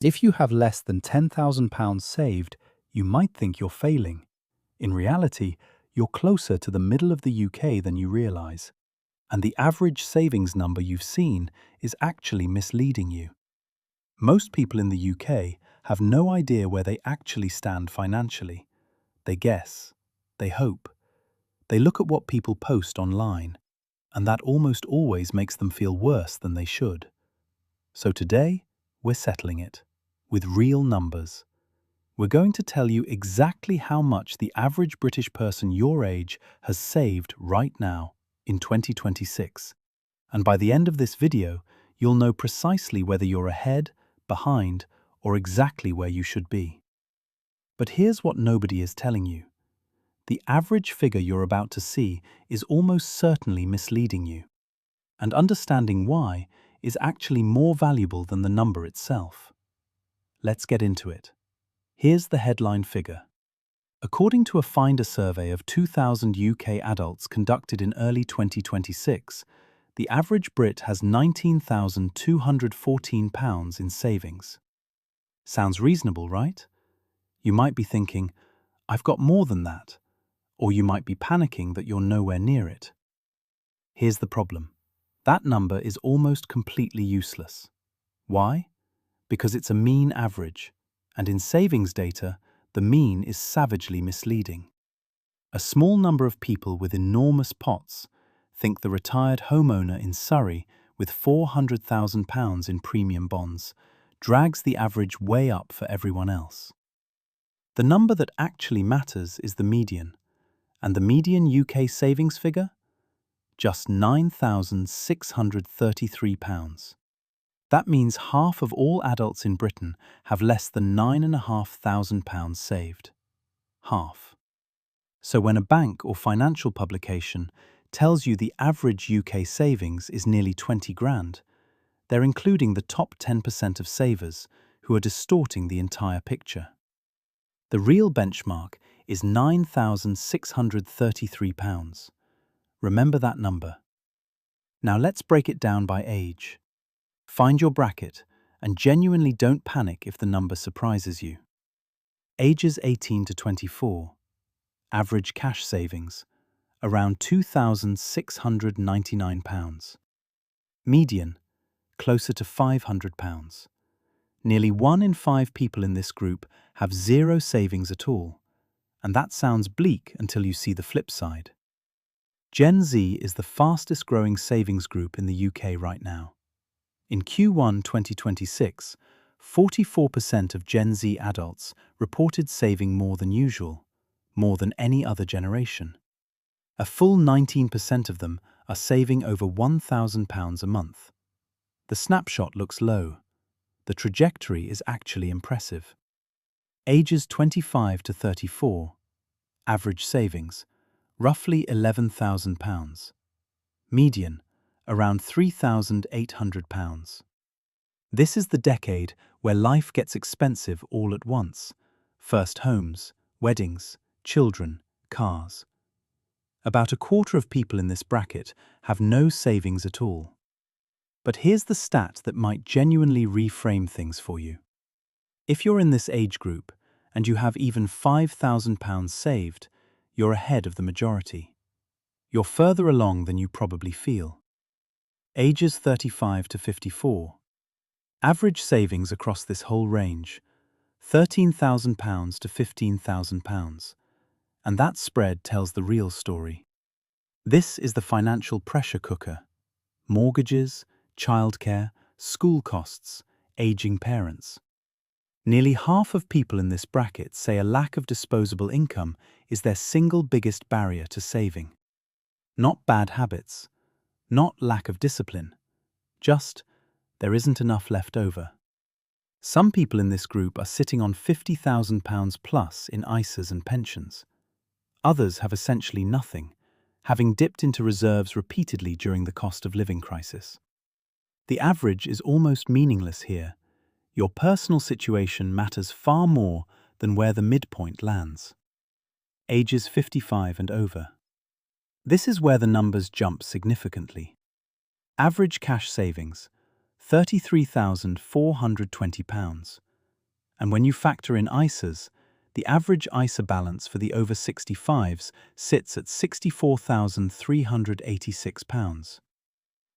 If you have less than £10,000 saved, you might think you're failing. In reality, you're closer to the middle of the UK than you realise. And the average savings number you've seen is actually misleading you. Most people in the UK have no idea where they actually stand financially. They guess. They hope. They look at what people post online, and that almost always makes them feel worse than they should. So today, we're settling it with real numbers. We're going to tell you exactly how much the average British person your age has saved right now in 2026. And by the end of this video, you'll know precisely whether you're ahead, behind, or exactly where you should be. But here's what nobody is telling you. The average figure you're about to see is almost certainly misleading you. And understanding why is actually more valuable than the number itself. Let's get into it. Here's the headline figure. According to a Finder survey of 2,000 UK adults conducted in early 2026, the average Brit has £19,214 in savings. Sounds reasonable, right? You might be thinking, I've got more than that. Or you might be panicking that you're nowhere near it. Here's the problem. That number is almost completely useless. Why? Because it's a mean average, and in savings data, the mean is savagely misleading. A small number of people with enormous pots, think the retired homeowner in Surrey with £400,000 in premium bonds, drags the average way up for everyone else. The number that actually matters is the median, and the median UK savings figure? Just £9,633. That means half of all adults in Britain have less than £9,500 saved. Half. So when a bank or financial publication tells you the average UK savings is nearly 20 grand, they're including the top 10% of savers who are distorting the entire picture. The real benchmark is £9,633. Remember that number. Now let's break it down by age. Find your bracket and genuinely don't panic if the number surprises you. Ages 18 to 24. Average cash savings, around £2,699. Median, closer to £500. Nearly 1 in 5 people in this group have zero savings at all, and that sounds bleak until you see the flip side. Gen Z is the fastest growing savings group in the UK right now. In Q1 2026, 44% of Gen Z adults reported saving more than usual, more than any other generation. A full 19% of them are saving over £1,000 a month. The snapshot looks low. The trajectory is actually impressive. Ages 25 to 34. Average savings, roughly £11,000. Median, around £3,800. This is the decade where life gets expensive all at once. First homes, weddings, children, cars. About a quarter of people in this bracket have no savings at all. But here's the stat that might genuinely reframe things for you. If you're in this age group and you have even £5,000 saved, you're ahead of the majority. You're further along than you probably feel. Ages 35 to 54. Average savings across this whole range, £13,000 to £15,000. And that spread tells the real story. This is the financial pressure cooker. Mortgages, childcare, school costs, aging parents. Nearly half of people in this bracket say a lack of disposable income is their single biggest barrier to saving. Not bad habits, not lack of discipline, just there isn't enough left over. Some people in this group are sitting on £50,000 plus in ISAs and pensions. Others have essentially nothing, having dipped into reserves repeatedly during the cost of living crisis. The average is almost meaningless here. Your personal situation matters far more than where the midpoint lands. Ages 55 and over. This is where the numbers jump significantly. Average cash savings, £33,420. And when you factor in ISAs, the average ISA balance for the over 65s sits at £64,386.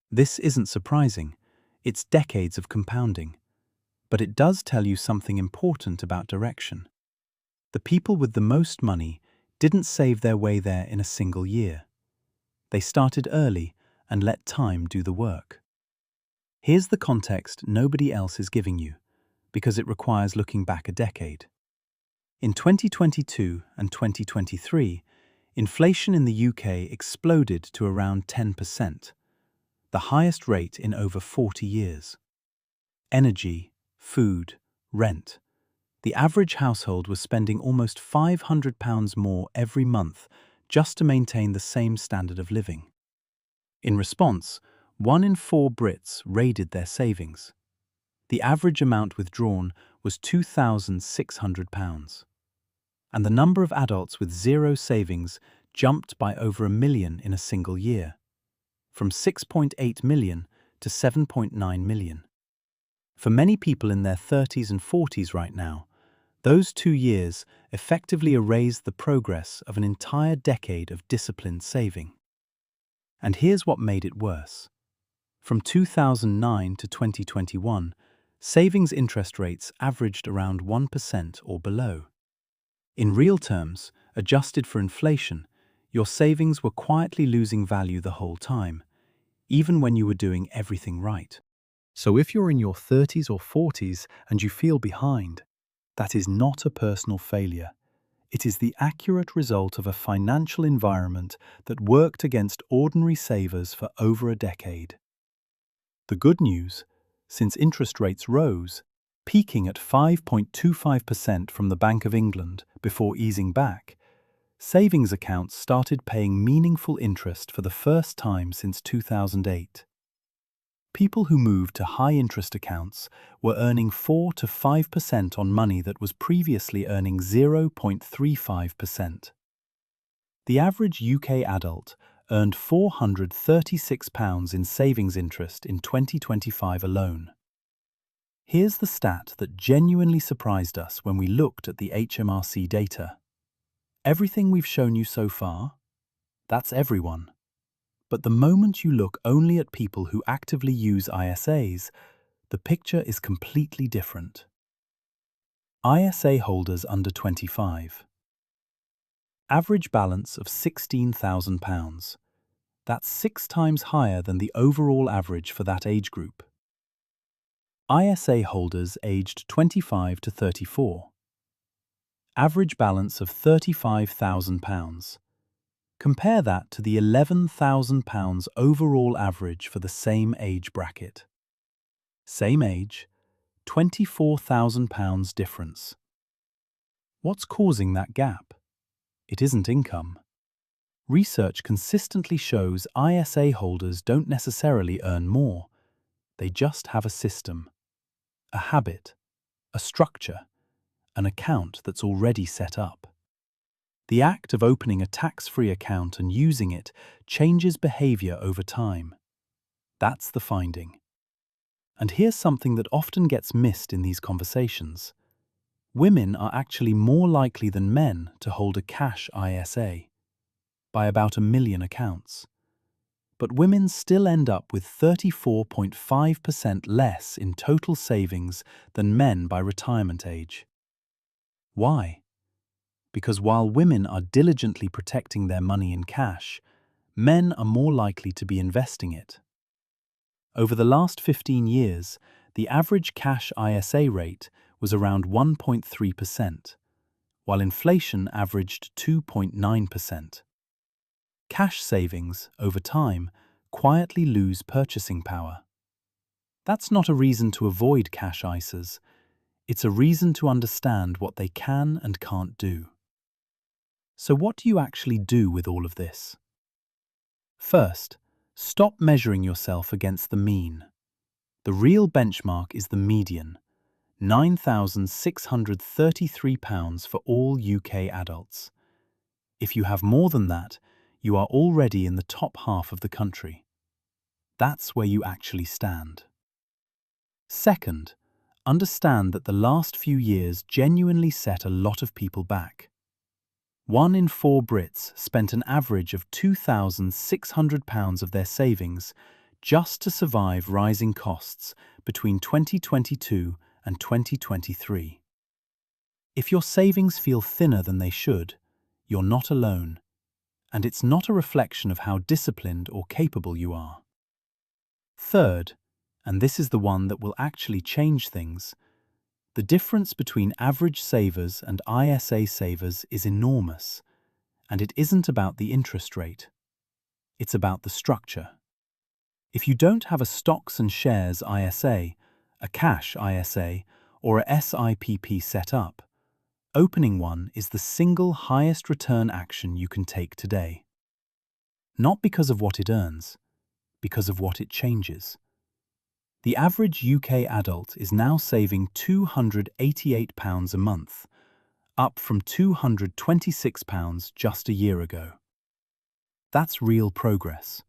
This isn't surprising. It's decades of compounding. But it does tell you something important about direction. The people with the most money didn't save their way there in a single year. They started early and let time do the work. Here's the context nobody else is giving you, because it requires looking back a decade. In 2022 and 2023, inflation in the UK exploded to around 10%, the highest rate in over 40 years. Energy, food, rent. The average household was spending almost £500 more every month just to maintain the same standard of living. In response, 1 in 4 Brits raided their savings. The average amount withdrawn was £2,600. And the number of adults with zero savings jumped by over 1 million in a single year, from 6.8 million to 7.9 million. For many people in their 30s and 40s right now, those 2 years effectively erased the progress of an entire decade of disciplined saving. And here's what made it worse. From 2009 to 2021, savings interest rates averaged around 1% or below. In real terms, adjusted for inflation, your savings were quietly losing value the whole time, even when you were doing everything right. So if you're in your 30s or 40s and you feel behind, that is not a personal failure. It is the accurate result of a financial environment that worked against ordinary savers for over a decade. The good news, since interest rates rose, peaking at 5.25% from the Bank of England before easing back, savings accounts started paying meaningful interest for the first time since 2008. People who moved to high-interest accounts were earning 4 to 5% on money that was previously earning 0.35%. The average UK adult earned £436 in savings interest in 2025 alone. Here's the stat that genuinely surprised us when we looked at the HMRC data. Everything we've shown you so far, that's everyone. But the moment you look only at people who actively use ISAs, the picture is completely different. ISA holders under 25. Average balance of £16,000. That's 6 times higher than the overall average for that age group. ISA holders aged 25 to 34. Average balance of £35,000. Compare that to the £11,000 overall average for the same age bracket. Same age, £24,000 difference. What's causing that gap? It isn't income. Research consistently shows ISA holders don't necessarily earn more. They just have a system, a habit, a structure, an account that's already set up. The act of opening a tax-free account and using it changes behavior over time. That's the finding. And here's something that often gets missed in these conversations. Women are actually more likely than men to hold a cash ISA, by about 1 million accounts. But women still end up with 34.5% less in total savings than men by retirement age. Why? Because while women are diligently protecting their money in cash, men are more likely to be investing it. Over the last 15 years, the average cash ISA rate was around 1.3%, while inflation averaged 2.9%. Cash savings, over time, quietly lose purchasing power. That's not a reason to avoid cash ISAs. It's a reason to understand what they can and can't do. So what do you actually do with all of this? First, stop measuring yourself against the mean. The real benchmark is the median, £9,633 for all UK adults. If you have more than that, you are already in the top half of the country. That's where you actually stand. Second, understand that the last few years genuinely set a lot of people back. 1 in 4 Brits spent an average of £2,600 of their savings just to survive rising costs between 2022 and 2023. If your savings feel thinner than they should, you're not alone, and it's not a reflection of how disciplined or capable you are. Third, and this is the one that will actually change things, the difference between average savers and ISA savers is enormous, and it isn't about the interest rate. It's about the structure. If you don't have a stocks and shares ISA, a cash ISA, or a SIPP set up, opening one is the single highest return action you can take today. Not because of what it earns, because of what it changes. The average UK adult is now saving £288 a month, up from £226 just a year ago. That's real progress,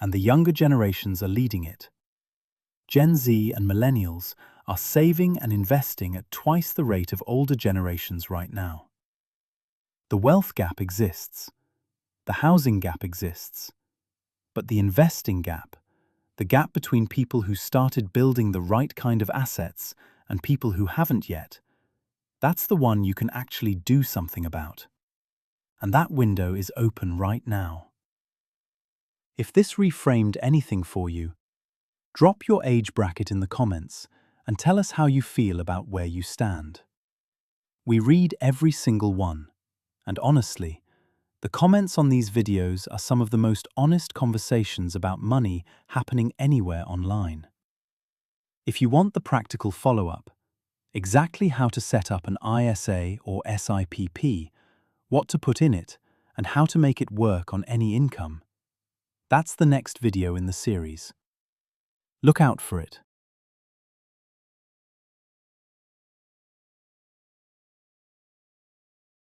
and the younger generations are leading it. Gen Z and millennials are saving and investing at twice the rate of older generations right now. The wealth gap exists, the housing gap exists, but the investing gap, the gap between people who started building the right kind of assets and people who haven't yet, that's the one you can actually do something about. And that window is open right now. If this reframed anything for you, drop your age bracket in the comments and tell us how you feel about where you stand. We read every single one, and honestly, the comments on these videos are some of the most honest conversations about money happening anywhere online. If you want the practical follow-up, exactly how to set up an ISA or SIPP, what to put in it, and how to make it work on any income, that's the next video in the series. Look out for it.